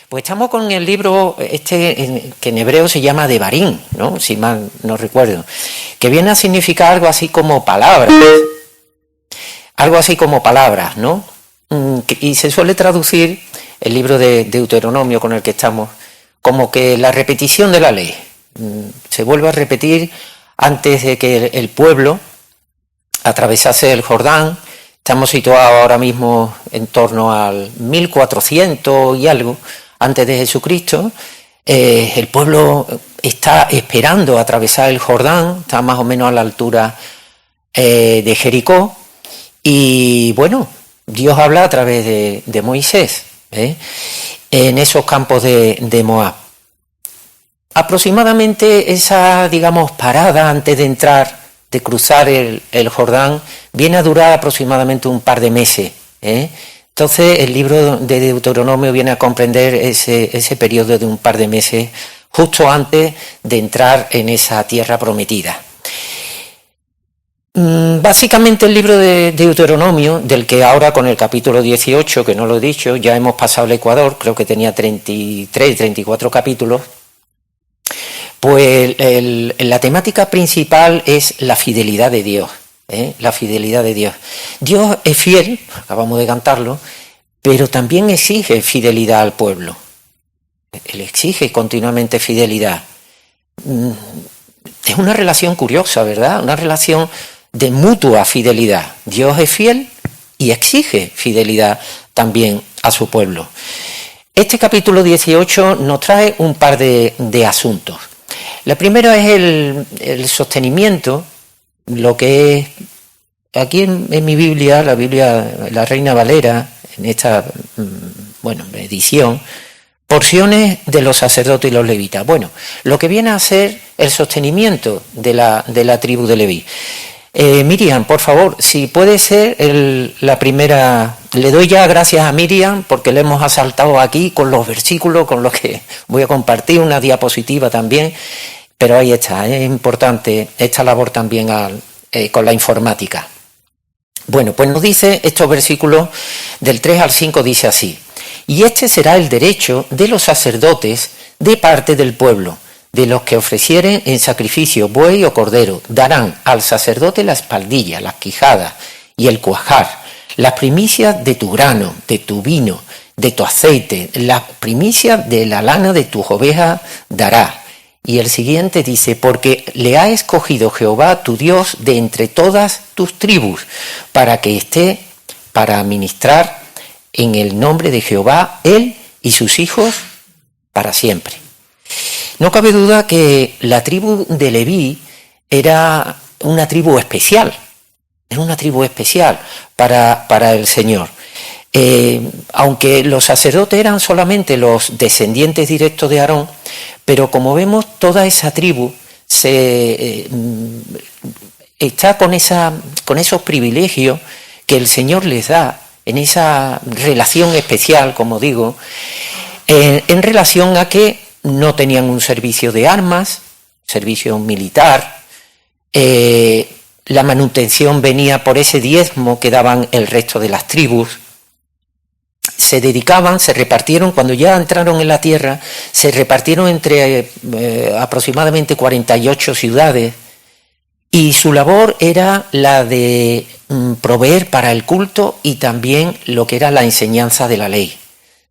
Pues estamos con el libro que en hebreo se llama Devarim, ¿no? Si mal no recuerdo, que viene a significar algo así como palabras, ¿no? Y se suele traducir el libro de Deuteronomio con el que estamos como que la repetición de la ley. Se vuelve a repetir antes de que el pueblo atravesase el Jordán. Estamos situados ahora mismo en torno al 1400 y algo antes de Jesucristo. El pueblo está esperando atravesar el Jordán, está más o menos a la altura de Jericó. Y bueno, Dios habla a través de Moisés, en esos campos de Moab. Aproximadamente esa, digamos, parada antes de entrar, de cruzar el Jordán, viene a durar aproximadamente un par de meses. Entonces el libro de Deuteronomio viene a comprender ese periodo de un par de meses, justo antes de entrar en esa tierra prometida. Básicamente el libro de Deuteronomio, del que ahora con el capítulo 18, que no lo he dicho, ya hemos pasado el Ecuador, creo que tenía 33, 34 capítulos, pues la temática principal es la fidelidad de Dios, la fidelidad de Dios. Dios es fiel, acabamos de cantarlo, pero también exige fidelidad al pueblo. Él exige continuamente fidelidad. Es una relación curiosa, ¿verdad? Una relación de mutua fidelidad. Dios es fiel y exige fidelidad también a su pueblo. Este capítulo 18 nos trae un par de asuntos. La primera es el sostenimiento, lo que es, aquí en mi Biblia, la Reina Valera, en esta edición, porciones de los sacerdotes y los levitas. Bueno, lo que viene a ser el sostenimiento de la tribu de Leví. Miriam, por favor, si puede ser la primera. Le doy ya gracias a Miriam porque le hemos asaltado aquí con los versículos, con los que voy a compartir una diapositiva también, pero ahí está, es importante esta labor también con la informática. Bueno, pues nos dice estos versículos del 3 al 5, dice así: y este será el derecho de los sacerdotes de parte del pueblo, de los que ofrecieren en sacrificio buey o cordero, darán al sacerdote la espaldilla, las quijadas y el cuajar, las primicias de tu grano, de tu vino, de tu aceite, las primicias de la lana de tus ovejas dará. Y el siguiente dice: porque le ha escogido Jehová tu Dios de entre todas tus tribus, para que esté para ministrar en el nombre de Jehová él y sus hijos para siempre. No cabe duda que la tribu de Leví era una tribu especial, para el Señor. Aunque los sacerdotes eran solamente los descendientes directos de Aarón, pero como vemos, toda esa tribu está con esos privilegios que el Señor les da, en esa relación especial, como digo, en relación a que no tenían un servicio de armas, servicio militar, la manutención venía por ese diezmo que daban el resto de las tribus. Se dedicaban, se repartieron, cuando ya entraron en la tierra, se repartieron entre aproximadamente 48 ciudades, y su labor era la de proveer para el culto y también lo que era la enseñanza de la ley.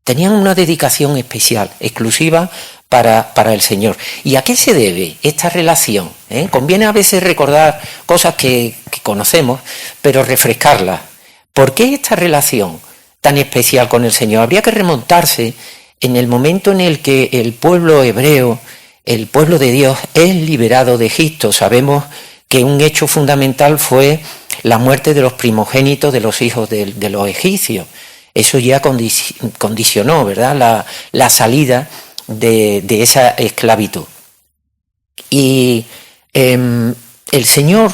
Tenían una dedicación especial, exclusiva para el Señor. ¿Y a qué se debe esta relación? Conviene a veces recordar cosas que conocemos, pero refrescarlas. ¿Por qué esta relación tan especial con el Señor? Habría que remontarse en el momento en el que el pueblo hebreo, el pueblo de Dios, es liberado de Egipto. Sabemos que un hecho fundamental fue la muerte de los primogénitos de los hijos de los egipcios. Eso ya condicionó, ¿verdad?, la salida de esa esclavitud. Y el Señor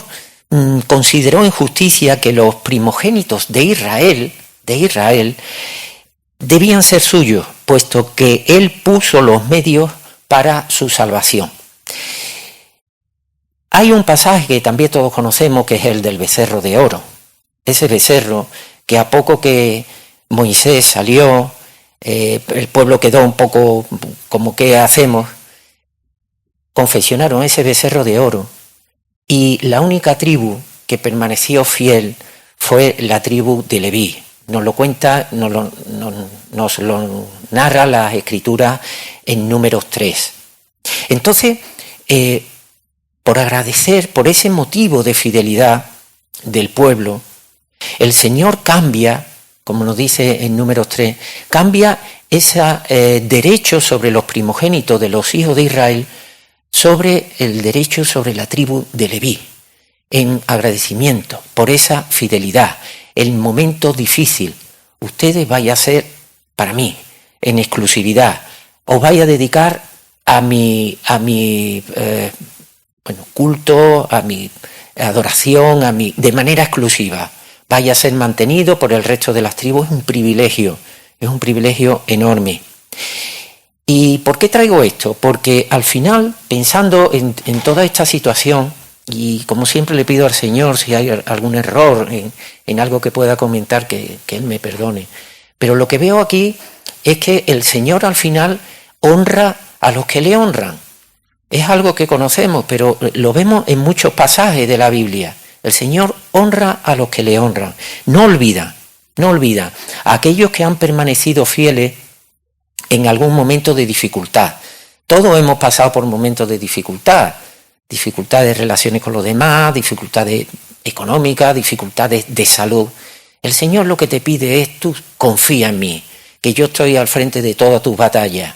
consideró en justicia que los primogénitos de Israel debían ser suyos, puesto que Él puso los medios para su salvación. Hay un pasaje que también todos conocemos, que es el del becerro de oro. Ese becerro que a poco que Moisés salió el pueblo quedó un poco como ¿qué hacemos? Confeccionaron ese becerro de oro y la única tribu que permaneció fiel fue la tribu de Leví. Nos lo cuenta, nos lo narra las Escrituras en Números 3. Entonces, por agradecer, por ese motivo de fidelidad del pueblo, el Señor cambia, como nos dice en Números 3, cambia ese derecho sobre los primogénitos de los hijos de Israel sobre el derecho sobre la tribu de Leví, en agradecimiento por esa fidelidad. El momento difícil, ustedes vayan a ser para mí, en exclusividad, os vais a dedicar a mi culto, a mi adoración, de manera exclusiva. Vaya a ser mantenido por el resto de las tribus. Es un privilegio enorme. ¿Y por qué traigo esto? Porque al final, pensando en toda esta situación, y como siempre le pido al Señor, si hay algún error en algo que pueda comentar, que Él me perdone. Pero lo que veo aquí es que el Señor al final honra a los que le honran. Es algo que conocemos, pero lo vemos en muchos pasajes de la Biblia. El Señor honra a los que le honran. No olvida a aquellos que han permanecido fieles en algún momento de dificultad. Todos hemos pasado por momentos de dificultad de relaciones con los demás, dificultades económicas, dificultades de salud. El Señor lo que te pide es: tú confía en mí, que yo estoy al frente de todas tus batallas.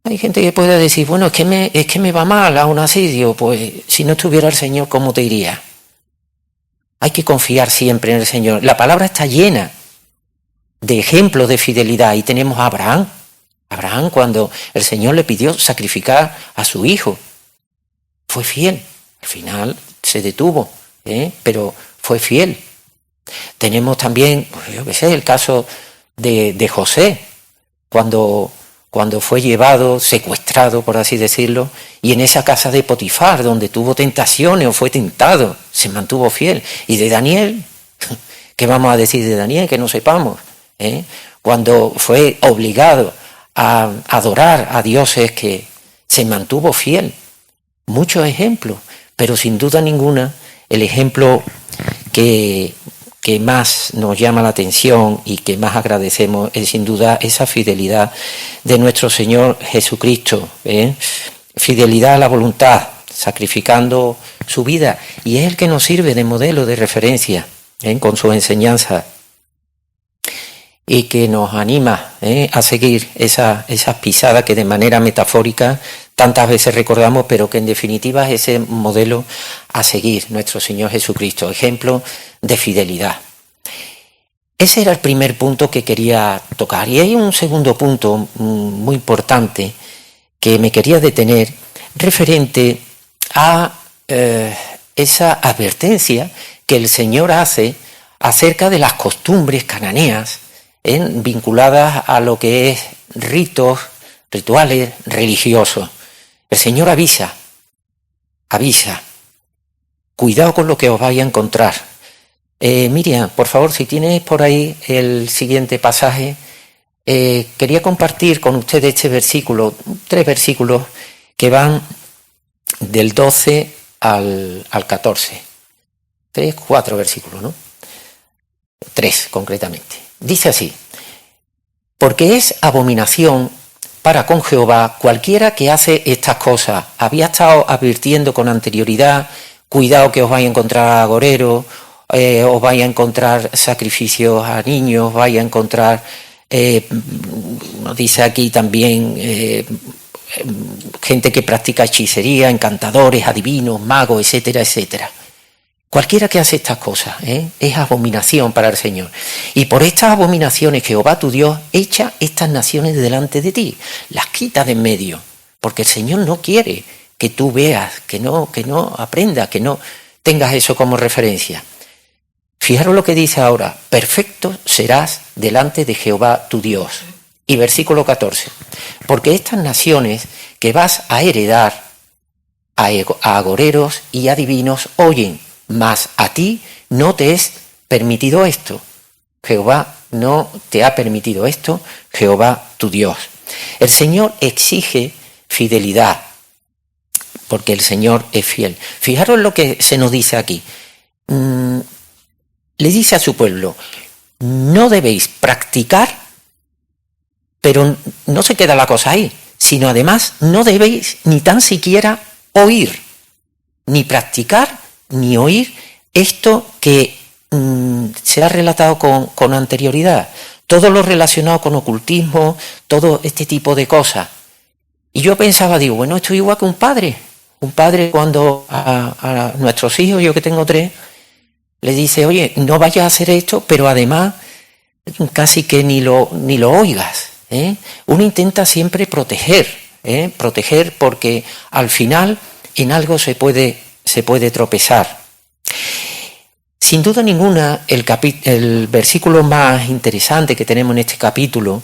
Hay gente que puede decir, bueno, es que me va mal aún así. Digo, pues si no estuviera el Señor, ¿cómo te iría? Hay que confiar siempre en el Señor. La palabra está llena de ejemplos de fidelidad. Y tenemos a Abraham. Abraham, cuando el Señor le pidió sacrificar a su hijo, fue fiel. Al final se detuvo, pero fue fiel. Tenemos también, yo qué sé, el caso de José, cuando fue llevado, secuestrado, por así decirlo, y en esa casa de Potifar, donde tuvo tentaciones o fue tentado, se mantuvo fiel. Y de Daniel, ¿qué vamos a decir de Daniel que no sepamos? Cuando fue obligado a adorar a dioses, que se mantuvo fiel. Muchos ejemplos, pero sin duda ninguna el ejemplo que más nos llama la atención y que más agradecemos es sin duda esa fidelidad de nuestro Señor Jesucristo, fidelidad a la voluntad, sacrificando su vida, y es el que nos sirve de modelo, de referencia, con su enseñanza, y que nos anima a seguir esas pisadas que de manera metafórica tantas veces recordamos, pero que en definitiva es ese modelo a seguir, nuestro Señor Jesucristo, ejemplo de fidelidad. Ese era el primer punto que quería tocar. Y hay un segundo punto muy importante que me quería detener, referente a esa advertencia que el Señor hace acerca de las costumbres cananeas, vinculadas a lo que es rituales religiosos. El Señor avisa, cuidado con lo que os vais a encontrar. Miriam, por favor, si tienes por ahí el siguiente pasaje, quería compartir con ustedes este versículo, 3 versículos que van del 12 al 14. 4 versículos, ¿no? 3 concretamente. Dice así: porque es abominación para con Jehová cualquiera que hace estas cosas. Había estado advirtiendo con anterioridad: cuidado que os vais a encontrar agoreros, os vais a encontrar sacrificios a niños, vais a encontrar, nos dice aquí también, gente que practica hechicería, encantadores, adivinos, magos, etcétera, etcétera. Cualquiera que hace estas cosas es abominación para el Señor. Y por estas abominaciones Jehová tu Dios echa estas naciones delante de ti, las quita de en medio, porque el Señor no quiere que tú veas, que no aprendas, que no tengas eso como referencia. Fijaros lo que dice ahora: perfecto serás delante de Jehová tu Dios. Y versículo 14: porque estas naciones que vas a heredar a agoreros y adivinos oyen, mas a ti no te es permitido esto. Jehová no te ha permitido esto, Jehová tu Dios. El Señor exige fidelidad, porque el Señor es fiel. Fijaros lo que se nos dice aquí. Le dice a su pueblo, no debéis practicar, pero no se queda la cosa ahí, sino además no debéis ni tan siquiera oír, ni practicar, ni oír esto que se ha relatado con anterioridad. Todo lo relacionado con ocultismo, todo este tipo de cosas. Y yo pensaba, digo, bueno, esto es igual que un padre. Un padre cuando a nuestros hijos, yo que tengo 3, le dice, oye, no vayas a hacer esto, pero además casi que ni lo oigas. Uno intenta siempre proteger porque al final en algo se puede tropezar. Sin duda ninguna, el versículo más interesante que tenemos en este capítulo,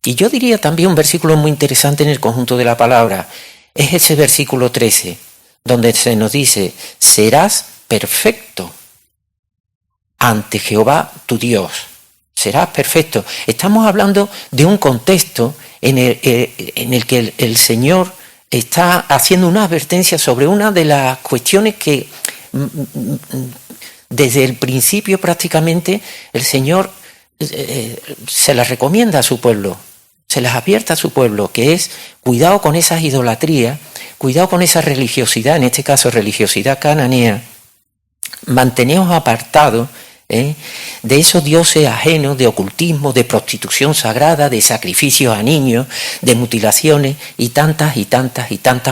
y yo diría también un versículo muy interesante en el conjunto de la palabra, es ese versículo 13, donde se nos dice, serás perfecto ante Jehová tu Dios. Serás perfecto. Estamos hablando de un contexto en el que el Señor está haciendo una advertencia sobre una de las cuestiones que desde el principio prácticamente el Señor se las recomienda a su pueblo, se las advierte a su pueblo, que es cuidado con esas idolatrías, cuidado con esa religiosidad, en este caso religiosidad cananea, manteneos apartados de esos dioses ajenos, de ocultismo, de prostitución sagrada, de sacrificios a niños, de mutilaciones y tantas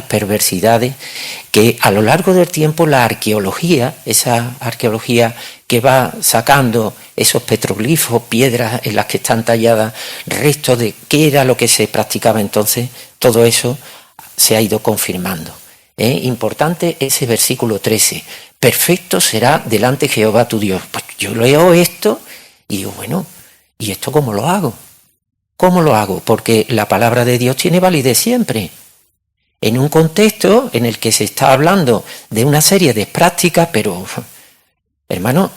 perversidades que a lo largo del tiempo la arqueología, esa arqueología que va sacando esos petroglifos, piedras en las que están talladas restos de qué era lo que se practicaba entonces, todo eso se ha ido confirmando. Importante ese versículo 13. Perfecto será delante de Jehová tu Dios. Pues yo leo esto y digo, bueno, ¿y esto cómo lo hago? ¿Cómo lo hago? Porque la palabra de Dios tiene validez siempre. En un contexto en el que se está hablando de una serie de prácticas, pero, hermano,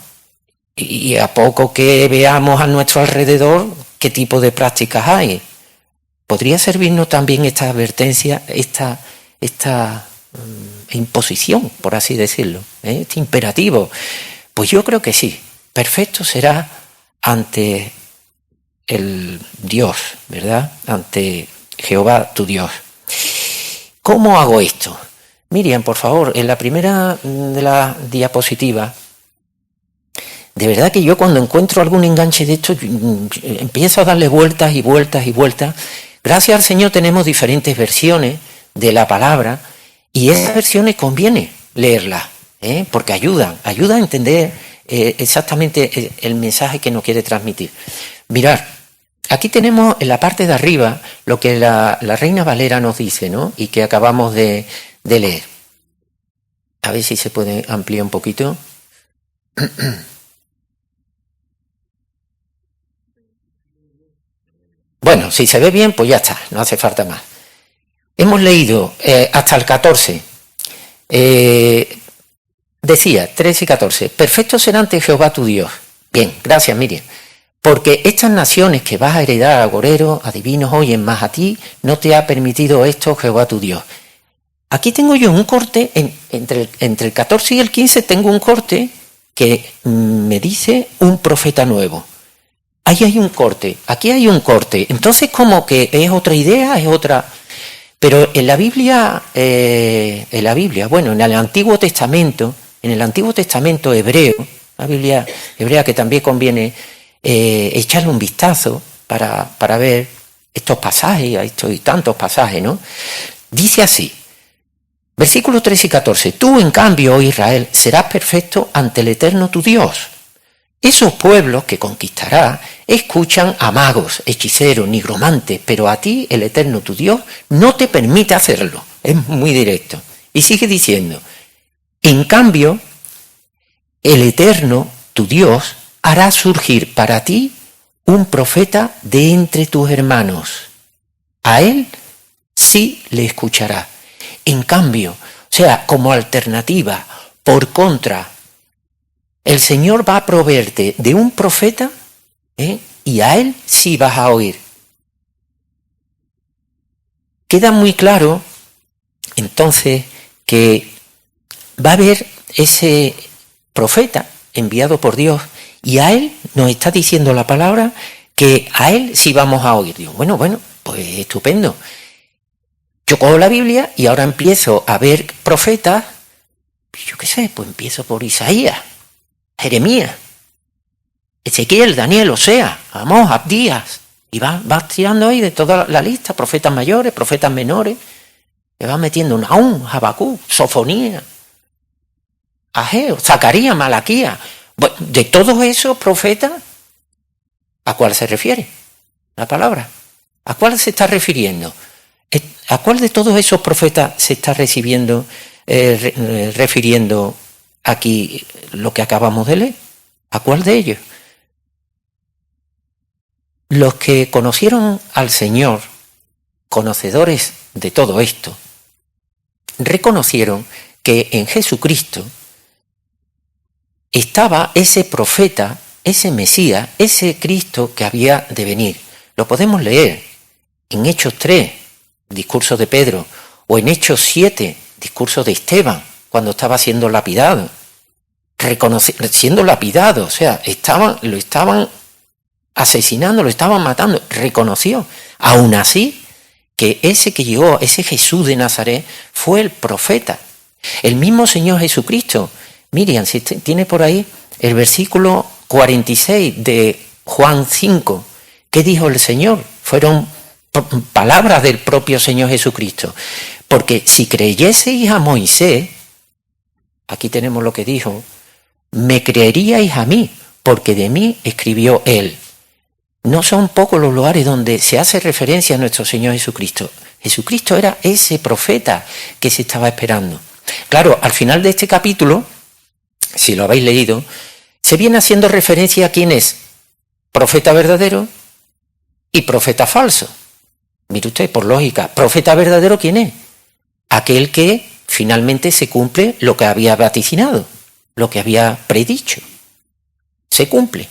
y a poco que veamos a nuestro alrededor qué tipo de prácticas hay, ¿podría servirnos también esta advertencia, esta imposición, por así decirlo, este imperativo? Pues yo creo que sí. Perfecto será ante el Dios, ¿verdad? Ante Jehová tu Dios. ¿Cómo hago esto? Miriam, por favor, en la primera de la diapositiva, de verdad que yo cuando encuentro algún enganche de esto, empiezo a darle vueltas y vueltas y vueltas. Gracias al Señor tenemos diferentes versiones de la palabra y esas versiones conviene leerlas, porque ayudan a entender exactamente el mensaje que nos quiere transmitir. Mirad, aquí tenemos en la parte de arriba lo que la Reina Valera nos dice, ¿no? Y que acabamos de leer. A ver si se puede ampliar un poquito. Bueno, si se ve bien, pues ya está, no hace falta más. Hemos leído hasta el 14. Decía, 13 y 14. Perfecto será ante Jehová tu Dios. Bien, gracias, Miriam. Porque estas naciones que vas a heredar a agoreros, adivinos, oyen, más a ti no te ha permitido esto Jehová tu Dios. Aquí tengo yo un corte, entre el 14 y el 15 tengo un corte que me dice un profeta nuevo. Ahí hay un corte, aquí hay un corte. Entonces como que es otra idea, es otra... Pero en la Biblia, bueno, en el Antiguo Testamento hebreo, la Biblia hebrea que también conviene echarle un vistazo para ver estos pasajes, estos y tantos pasajes, ¿no? Dice así, versículos 13 y 14, tú en cambio, oh Israel, serás perfecto ante el Eterno tu Dios. Esos pueblos que conquistarás escuchan a magos, hechiceros, nigromantes, pero a ti, el Eterno tu Dios, no te permite hacerlo. Es muy directo. Y sigue diciendo, en cambio, el Eterno tu Dios hará surgir para ti un profeta de entre tus hermanos. A él sí le escuchará. En cambio, o sea, como alternativa, por contra, el Señor va a proveerte de un profeta Y a él sí vas a oír. Queda muy claro, entonces, que va a haber ese profeta enviado por Dios y a él nos está diciendo la palabra que a él sí vamos a oír. Digo, bueno, pues estupendo. Yo cojo la Biblia y ahora empiezo a ver profetas, yo qué sé, pues empiezo por Isaías, Jeremías, Ezequiel, Daniel, Osea, Amós, Abdías, y vas tirando ahí de toda la lista, profetas mayores, profetas menores, le vas metiendo Nahum, Habacuc, Sofonías, Ageo, Zacarías, Malaquías. Bueno, de todos esos profetas, ¿a cuál se refiere la palabra? ¿A cuál se está refiriendo? ¿A cuál de todos esos profetas se está refiriendo aquí lo que acabamos de leer? ¿A cuál de ellos? Los que conocieron al Señor, conocedores de todo esto, reconocieron que en Jesucristo estaba ese profeta, ese Mesías, ese Cristo que había de venir. Lo podemos leer en Hechos 3, discurso de Pedro, o en Hechos 7, discurso de Esteban, cuando estaba siendo lapidado. Siendo lapidado, o sea, lo estaban asesinando, lo estaban matando. Reconoció, aún así, que ese que llegó, ese Jesús de Nazaret, fue el profeta. El mismo Señor Jesucristo. Miriam, si tiene por ahí el versículo 46 de Juan 5, ¿qué dijo el Señor? Fueron palabras del propio Señor Jesucristo. Porque si creyeseis a Moisés, aquí tenemos lo que dijo, me creeríais a mí, porque de mí escribió él. No son pocos los lugares donde se hace referencia a nuestro Señor Jesucristo. Jesucristo era ese profeta que se estaba esperando. Claro, al final de este capítulo, si lo habéis leído, se viene haciendo referencia a quién es profeta verdadero y profeta falso. Mire usted, por lógica, profeta verdadero, ¿quién es? Aquel que finalmente se cumple lo que había vaticinado, lo que había predicho. Se cumple.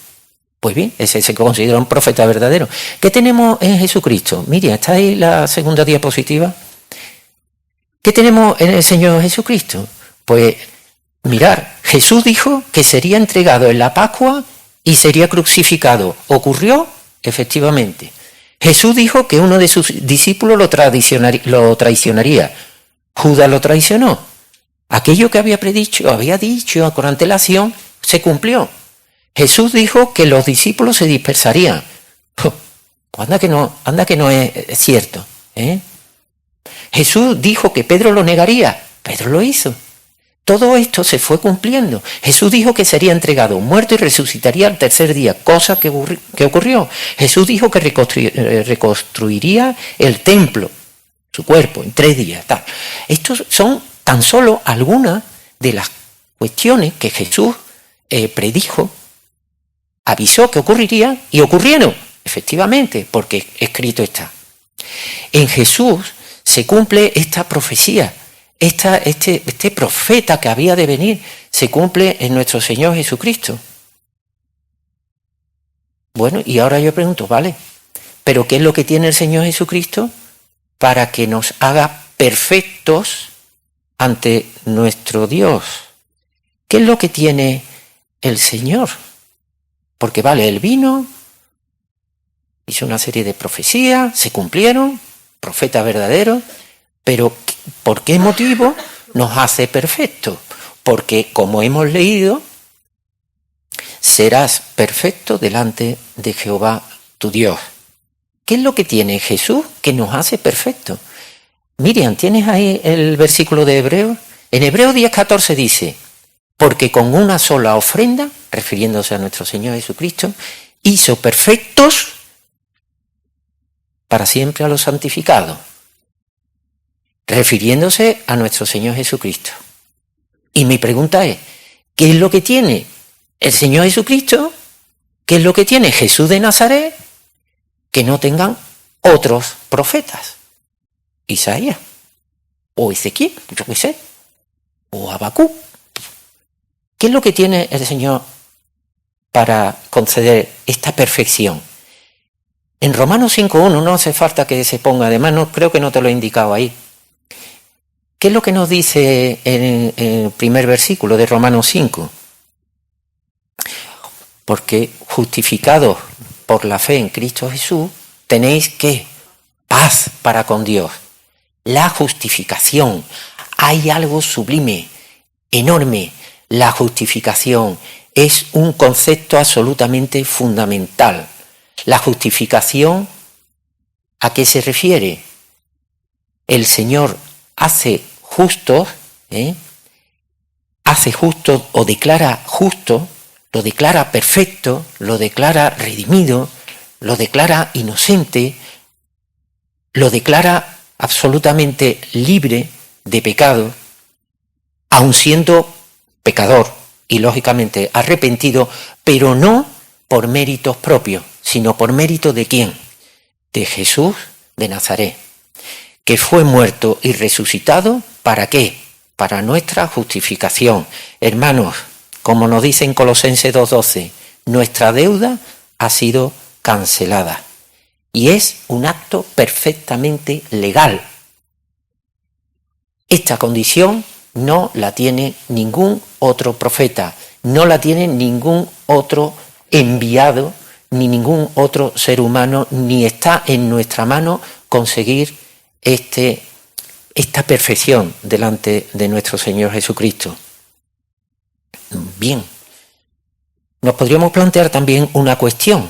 Pues bien, ese se considera un profeta verdadero. ¿Qué tenemos en Jesucristo? Mira, está ahí la segunda diapositiva. ¿Qué tenemos en el Señor Jesucristo? Pues mirar, Jesús dijo que sería entregado en la Pascua y sería crucificado. ¿Ocurrió? Efectivamente. Jesús dijo que uno de sus discípulos lo traicionaría. Judas lo traicionó. Aquello que había dicho con antelación, se cumplió. Jesús dijo que los discípulos se dispersarían. Pues anda que no es cierto. Jesús dijo que Pedro lo negaría. Pedro lo hizo. Todo esto se fue cumpliendo. Jesús dijo que sería entregado, muerto y resucitaría al tercer día, cosa que ocurrió. Jesús dijo que reconstruiría el templo, su cuerpo, en 3 días. Tal. Estos son tan solo algunas de las cuestiones que Jesús predijo, avisó que ocurrirían y ocurrieron, efectivamente, porque escrito está. En Jesús se cumple esta profecía. Este profeta que había de venir se cumple en nuestro Señor Jesucristo. Bueno, y ahora yo pregunto, ¿vale? ¿Pero qué es lo que tiene el Señor Jesucristo para que nos haga perfectos ante nuestro Dios? ¿Qué es lo que tiene el Señor? Porque vale, Él vino, hizo una serie de profecías, se cumplieron, profeta verdadero, pero ¿por qué motivo nos hace perfectos? Porque, como hemos leído, serás perfecto delante de Jehová tu Dios. ¿Qué es lo que tiene Jesús que nos hace perfectos? Miriam, ¿tienes ahí el versículo de Hebreos? En Hebreos 10:14 dice, porque con una sola ofrenda, refiriéndose a nuestro Señor Jesucristo, hizo perfectos para siempre a los santificados, refiriéndose a nuestro Señor Jesucristo. Y mi pregunta es, ¿qué es lo que tiene el Señor Jesucristo? ¿Qué es lo que tiene Jesús de Nazaret? Que no tengan otros profetas. Isaías, o Ezequiel, yo qué sé, o Habacuc. ¿Qué es lo que tiene el Señor para conceder esta perfección. En Romanos 5.1 no hace falta que se ponga, además no, creo que no te lo he indicado ahí. ¿Qué es lo que nos dice en el primer versículo de Romanos 5? Porque justificados por la fe en Cristo Jesús, tenéis ¿qué? Paz para con Dios. La justificación. Hay algo sublime, enorme. La justificación es un concepto absolutamente fundamental. La justificación, ¿a qué se refiere? El Señor hace justos, hace justos o declara justo, lo declara perfecto, lo declara redimido, lo declara inocente, lo declara absolutamente libre de pecado, aun siendo pecador y lógicamente arrepentido, pero no por méritos propios, sino por mérito de ¿quién? De Jesús de Nazaret, que fue muerto y resucitado, ¿para qué? Para nuestra justificación. Hermanos, como nos dice en Colosenses 2.12, nuestra deuda ha sido cancelada. Y es un acto perfectamente legal. Esta condición no la tiene ningún otro profeta, no la tiene ningún otro enviado, ni ningún otro ser humano, ni está en nuestra mano conseguir esta perfección delante de nuestro Señor Jesucristo. Bien, nos podríamos plantear también una cuestión,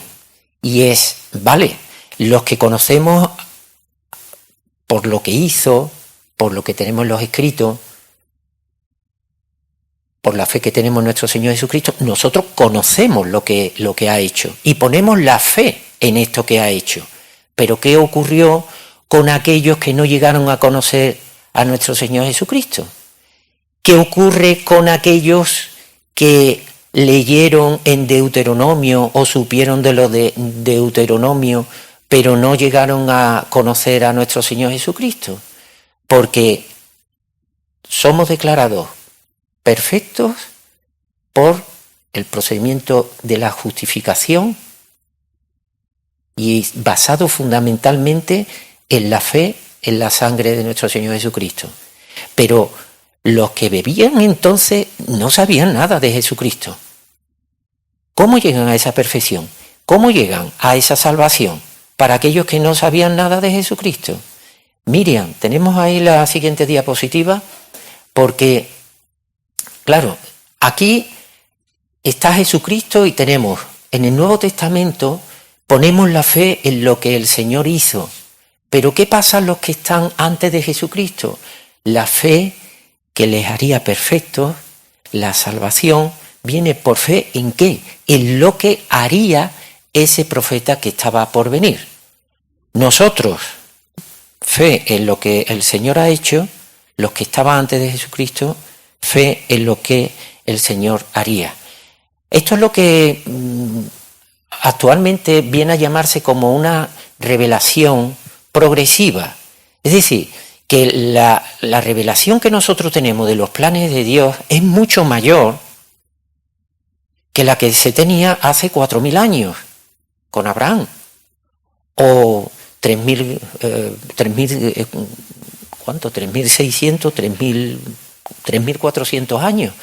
y es, vale, los que conocemos por lo que hizo, por lo que tenemos en los escritos, por la fe que tenemos en nuestro Señor Jesucristo, nosotros conocemos lo que ha hecho y ponemos la fe en esto que ha hecho. Pero ¿qué ocurrió con aquellos que no llegaron a conocer a nuestro Señor Jesucristo? ¿Qué ocurre con aquellos que leyeron en Deuteronomio o supieron de lo de Deuteronomio, pero no llegaron a conocer a nuestro Señor Jesucristo? Porque somos declarados perfectos por el procedimiento de la justificación y basado fundamentalmente en la fe en la sangre de nuestro Señor Jesucristo. Pero los que bebían entonces no sabían nada de Jesucristo. ¿Cómo llegan a esa perfección? ¿Cómo llegan a esa salvación para aquellos que no sabían nada de Jesucristo? Miriam, tenemos ahí la siguiente diapositiva, porque, claro, aquí está Jesucristo y tenemos, en el Nuevo Testamento, ponemos la fe en lo que el Señor hizo. Pero ¿qué pasa a los que están antes de Jesucristo? La fe que les haría perfectos, la salvación, viene por fe ¿en qué? En lo que haría ese profeta que estaba por venir. Nosotros, fe en lo que el Señor ha hecho, los que estaban antes de Jesucristo, fe en lo que el Señor haría. Esto es lo que actualmente viene a llamarse como una revelación progresiva. Es decir, que la revelación que nosotros tenemos de los planes de Dios es mucho mayor que la que se tenía hace 4.000 años con Abraham, o 3.600, 3.400 años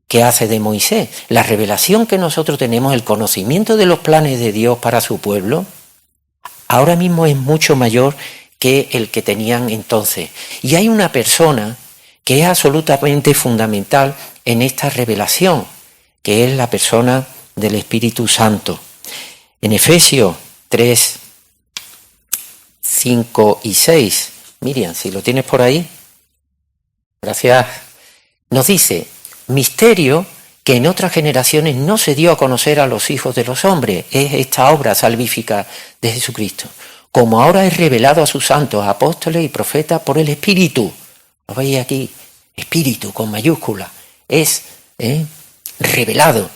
que hace de Moisés. La revelación que nosotros tenemos, el conocimiento de los planes de Dios para su pueblo, ahora mismo es mucho mayor que el que tenían entonces. Y hay una persona que es absolutamente fundamental en esta revelación, que es la persona del Espíritu Santo. En Efesios 3, 5 y 6, Miriam, si lo tienes por ahí, gracias, nos dice, misterio que en otras generaciones no se dio a conocer a los hijos de los hombres, es esta obra salvífica de Jesucristo, como ahora es revelado a sus santos, apóstoles y profetas por el Espíritu. Lo veis aquí, Espíritu con mayúscula, es revelado.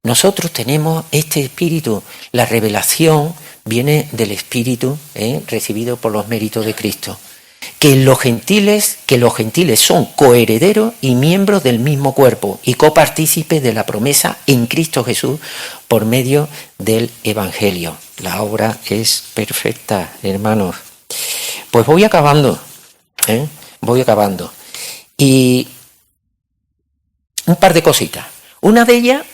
Nosotros tenemos este Espíritu, la revelación viene del Espíritu recibido por los méritos de Cristo. que los gentiles son coherederos y miembros del mismo cuerpo y copartícipes de la promesa en Cristo Jesús por medio del Evangelio. La obra es perfecta, hermanos. Pues voy acabando, voy acabando. Y un par de cositas. Una de ellas,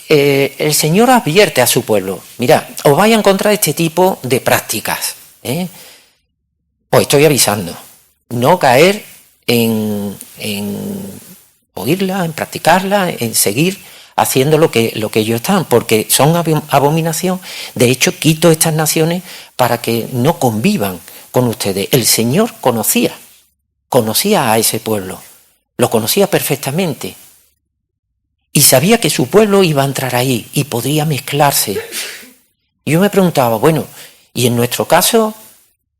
el Señor advierte a su pueblo: mirad, os vais a encontrar este tipo de prácticas. Os estoy avisando, no caer en oírla, en practicarla, en seguir haciendo lo que ellos están, porque son abominación. De hecho, quito estas naciones para que no convivan con ustedes. El Señor conocía a ese pueblo, lo conocía perfectamente y sabía que su pueblo iba a entrar ahí y podría mezclarse. Yo me preguntaba, bueno, y en nuestro caso,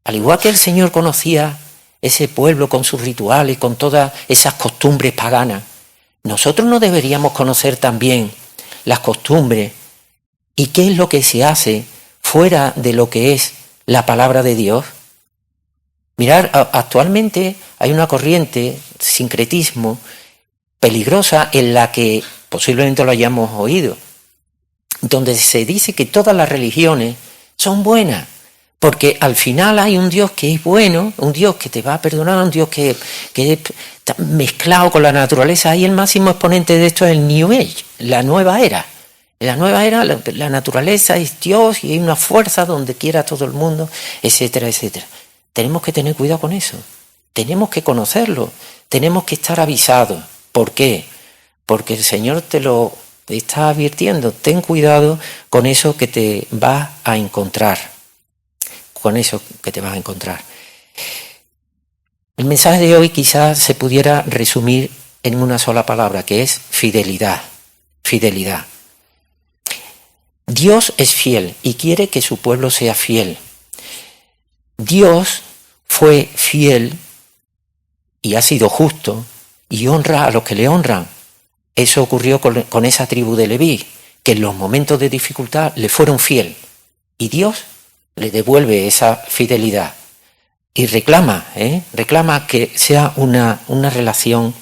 al igual que el Señor conocía ese pueblo con sus rituales, con todas esas costumbres paganas, nosotros no deberíamos conocer también las costumbres y qué es lo que se hace fuera de lo que es la palabra de Dios. Mirad, actualmente hay una corriente, sincretismo, peligrosa, en la que posiblemente lo hayamos oído, donde se dice que todas las religiones son buenas, porque al final hay un Dios que es bueno, un Dios que te va a perdonar, un Dios que está mezclado con la naturaleza. Y el máximo exponente de esto es el New Age, la nueva era. En la nueva era la naturaleza es Dios y hay una fuerza donde quiera todo el mundo, etcétera, etcétera. Tenemos que tener cuidado con eso, tenemos que conocerlo, tenemos que estar avisados. ¿Por qué? Porque el Señor te lo está advirtiendo. Ten cuidado con eso que te vas a encontrar. Con eso que te vas a encontrar. El mensaje de hoy quizás se pudiera resumir en una sola palabra, que es fidelidad. Fidelidad. Dios es fiel y quiere que su pueblo sea fiel. Dios fue fiel y ha sido justo y honra a los que le honran. Eso ocurrió con esa tribu de Leví, que en los momentos de dificultad le fueron fiel. Y Dios le devuelve esa fidelidad y reclama que sea una relación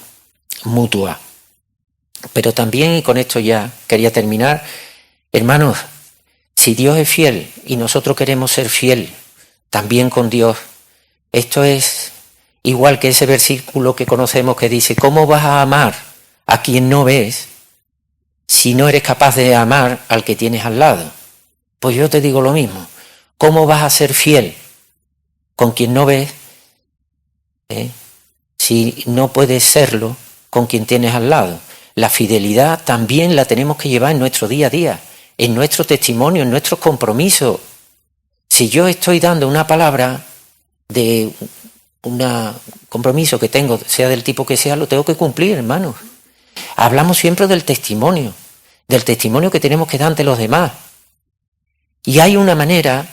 mutua. Pero también, y con esto ya quería terminar, hermanos, si Dios es fiel y nosotros queremos ser fiel también con Dios, esto es igual que ese versículo que conocemos que dice: ¿cómo vas a amar a quien no ves si no eres capaz de amar al que tienes al lado? Pues yo te digo lo mismo. ¿Cómo vas a ser fiel con quien no ves si no puedes serlo con quien tienes al lado? La fidelidad también la tenemos que llevar en nuestro día a día, en nuestro testimonio, en nuestros compromisos. Si yo estoy dando una palabra de un compromiso que tengo, sea del tipo que sea, lo tengo que cumplir, hermanos. Hablamos siempre del testimonio que tenemos que dar ante los demás. Y hay una manera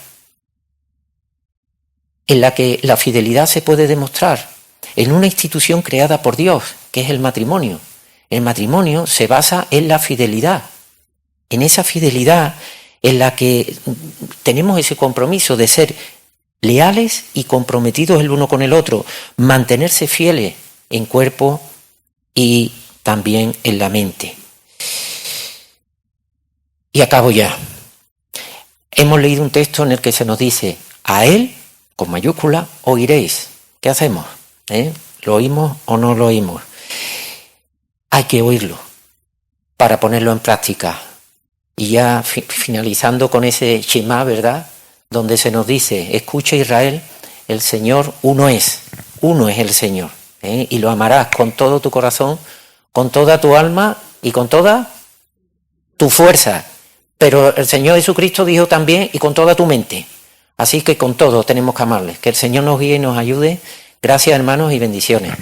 en la que la fidelidad se puede demostrar en una institución creada por Dios, que es el matrimonio. El matrimonio se basa en la fidelidad, en esa fidelidad en la que tenemos ese compromiso de ser leales y comprometidos el uno con el otro, mantenerse fieles en cuerpo y también en la mente. Y acabo ya. Hemos leído un texto en el que se nos dice: a Él, con mayúscula, oiréis. ¿Qué hacemos? ¿Lo oímos o no lo oímos? Hay que oírlo para ponerlo en práctica. Y ya finalizando con ese Shema, ¿verdad?, donde se nos dice: escucha Israel, el Señor uno es el Señor, y lo amarás con todo tu corazón, con toda tu alma y con toda tu fuerza. Pero el Señor Jesucristo dijo también: y con toda tu mente. Así que con todo tenemos que amarles. Que el Señor nos guíe y nos ayude. Gracias, hermanos, y bendiciones.